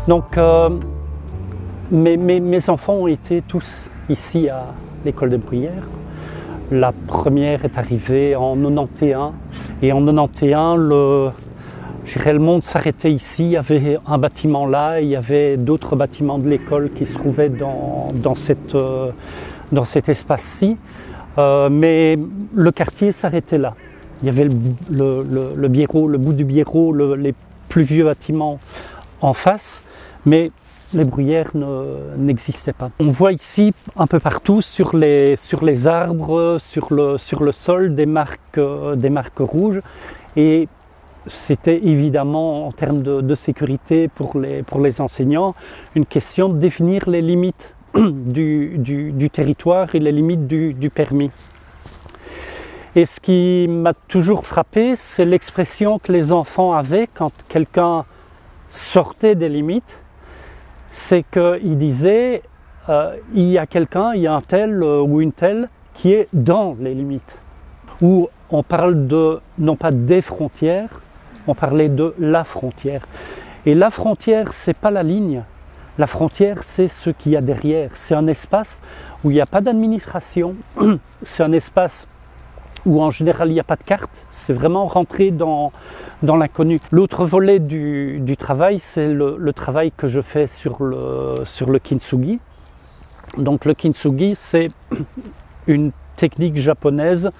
Donc mes enfants ont été tous ici à l'école des Bruyères. La première est arrivée en 91 et en 91 le monde s'arrêtait ici. Il y avait un bâtiment là, il y avait d'autres bâtiments de l'école qui se trouvaient dans cet espace-ci, mais le quartier s'arrêtait là. Il y avait le Biérot, le bout du Biérot, les plus vieux bâtiments en face, mais les Bruyères n'existaient pas. On voit ici un peu partout sur les arbres, sur le sol des marques rouges, et c'était évidemment en termes de sécurité pour les enseignants une question de définir les limites du territoire et les limites du permis. Et ce qui m'a toujours frappé, c'est l'expression que les enfants avaient quand quelqu'un sortait des limites. C'est qu'ils disaient il y a quelqu'un, il y a un tel ou une telle qui est dans les limites. Où on parle non pas des frontières, on parlait de la frontière. Et la frontière, c'est pas la ligne. La frontière, c'est ce qu'il y a derrière. C'est un espace où il n'y a pas d'administration. C'est un espace où en général il n'y a pas de carte. C'est vraiment rentrer dans l'inconnu. L'autre volet du travail, c'est le travail que je fais sur le kintsugi. Donc le kintsugi, c'est une technique japonaise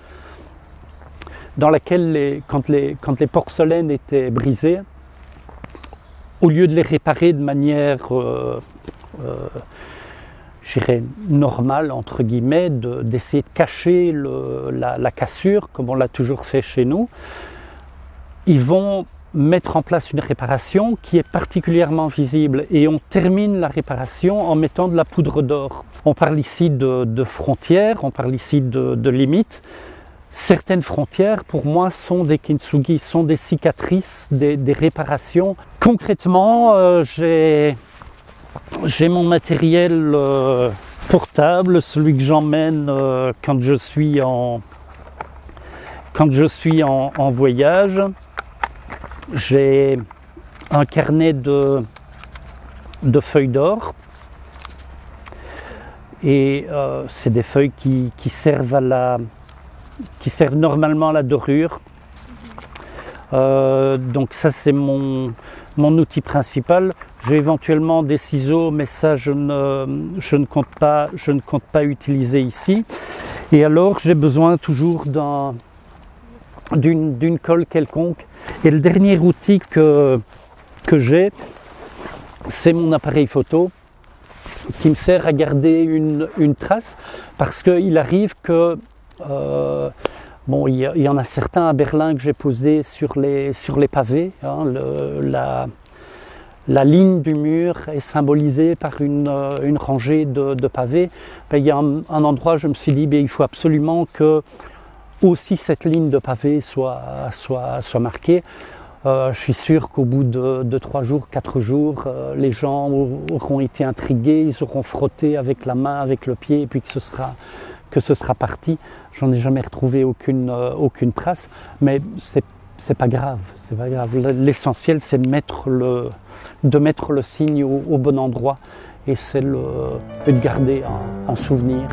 dans laquelle quand les porcelaines étaient brisées, au lieu de les réparer de manière je dirais normale, entre guillemets, d'essayer de cacher la cassure, comme on l'a toujours fait chez nous, ils vont mettre en place une réparation qui est particulièrement visible, et on termine la réparation en mettant de la poudre d'or. On parle ici de frontières, on parle ici de limites. Certaines frontières, pour moi, sont des kintsugi, sont des cicatrices, des réparations. Concrètement, j'ai mon matériel portable, celui que j'emmène quand je suis en voyage. J'ai un carnet de feuilles d'or, et c'est des feuilles qui servent normalement à la dorure. Donc ça, c'est mon outil principal. J'ai éventuellement des ciseaux, mais ça je ne compte pas utiliser ici. Et alors j'ai besoin toujours d'une colle quelconque. Et le dernier outil que j'ai, c'est mon appareil photo, qui me sert à garder une trace, parce qu'il arrive que il y en a certains à Berlin que j'ai posés sur les pavés. Hein, la ligne du mur est symbolisée par une rangée de pavés. Il y a un endroit, je me suis dit, il faut absolument que aussi cette ligne de pavés soit marquée. Je suis sûr qu'au bout de 3 jours, 4 jours, les gens auront été intrigués, ils auront frotté avec la main, avec le pied, et puis que ce sera parti. J'en ai jamais retrouvé aucune trace, mais c'est pas grave, c'est pas grave. L'essentiel, c'est de mettre le signe au bon endroit, et c'est de garder un souvenir.